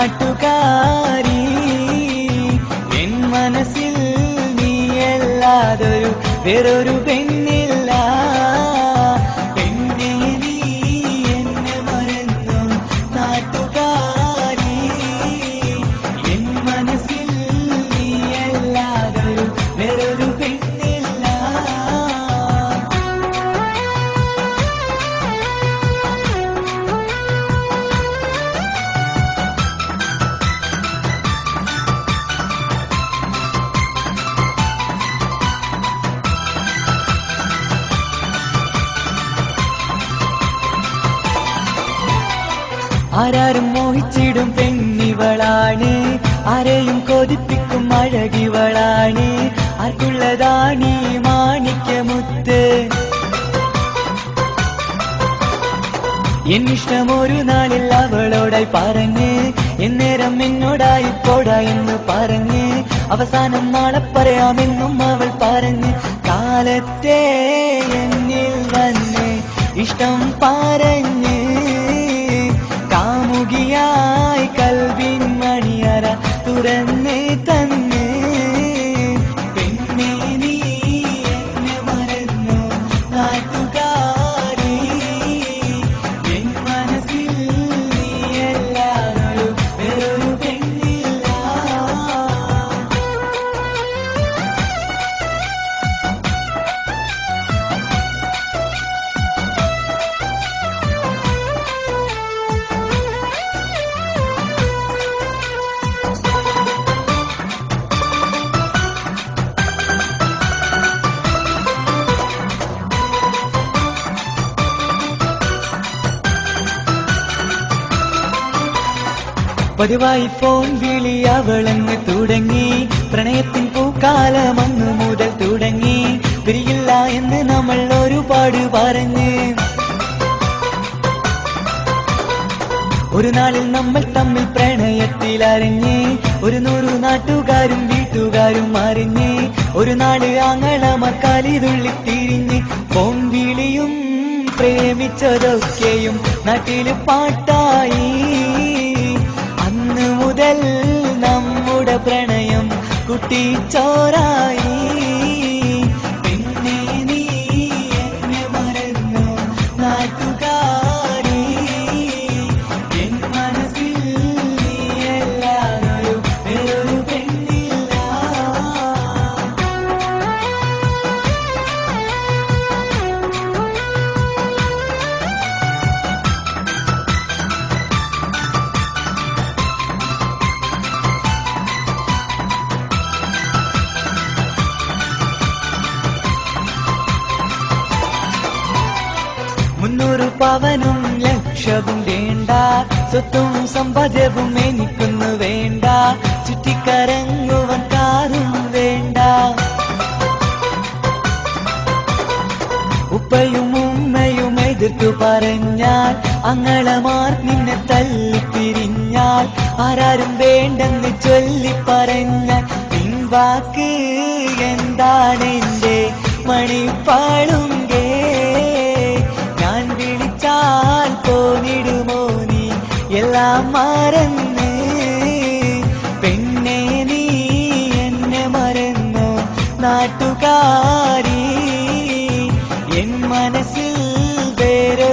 നാട്ടുകാരി N മനസ്സിൽ നീയല്ലാതൊരു വേറൊരു പെണ്ണില്ല. പെണ്ണെ നീ എന്നെ മറന്നു നാട്ടുകാരി എൻ മനസ്സിൽ നീയല്ലാതൊരു വേറൊരു പെണ്ണില്ല. ആരാരും മോഹിച്ചിടും പെണ്ണിവളാണ്, ആരെയും കൊതിപ്പിക്കും അഴകിവളാണ്, ആർക്കുള്ളതാണീ മാണിക്യമുത്ത്. എന്നിഷ്ടം ഒരു നാളിൽ അവളോടായി പറഞ്ഞ്, എന്നേരം എന്നോടായി പോടാ എന്ന് പറഞ്ഞ്, അവസാനം നാളെ പറയാമെന്നും അവൾ പറഞ്ഞ്, കാലത്തെ എന്നിൽ വന്ന് ഇഷ്ടം പറഞ്ഞ് കാമുകിയായി കൽവിൻ മണിയറ തുറന്ന് തന്ന്. പെണ്ണെ നീ എന്നെ മറന്നു നാട്ടുകാരി എൻ മനസ്സിൽ നീയല്ലാതൊരു വേറൊരു പെണ്ണില്ല. പതിവായി ഫോൺ വിളി അവളങ്ങ് തുടങ്ങി, പ്രണയത്തിൻ പൂക്കാലം അന്നു മുതൽ തുടങ്ങി. പിരിയില്ല എന്ന് നമ്മൾ ഒരുപാട് പറഞ്ഞ്, ഒരു നാളിൽ നമ്മൾ തമ്മിൽ പ്രണയത്തിലറിഞ്ഞ്, 100 നാട്ടുകാരും വീട്ടുകാരും അറിഞ്ഞ്, ഒരു നാട് ആങ്ങളമക്കാലിതുള്ളി തിരിഞ്ഞ്. ഫോൺ വിളിയും പ്രേമിച്ചതൊക്കെയും നാട്ടില് പാട്ടായി. അന്ന് മുതൽ നമ്മുടെ പ്രണയം കുട്ടിച്ചോറായി. പിന്നെ നീ എന്നെ മറന്നു നാട്ടുകാരി എൻ മനസ്സിൽ നീയല്ലാതൊരു വേറൊരു പെണ്ണില്ല. മുന്നൂറ് പവനും ലക്ഷവും വേണ്ട, സ്വത്തും സമ്പാദ്യവും എനിക്കൊന്നു വേണ്ട, ചുറ്റിക്കറങ്ങുവാൻ കാറും വേണ്ട. ഉപ്പയും ഉമ്മയും എതിർത്തു പറഞ്ഞാൽ, അങ്ങളമാർ നിന്നെ തല്ലിപ്പിരിഞ്ഞാൽ, ആരാരും വേണ്ടെന്ന് ചൊല്ലി പറഞ്ഞാൽ, പിൻവാക്ക് എന്താണെന്റെ മണിപ്പാളുങ്കേ. ഞാൻ വിളിച്ചാൽ പോന്നിടുമോ നീ എല്ലാം മറന്ന്. പെണ്ണെ നീ എന്നെ മറന്നു നാട്ടുകാരി എൻ മനസ്സിൽ വേറെ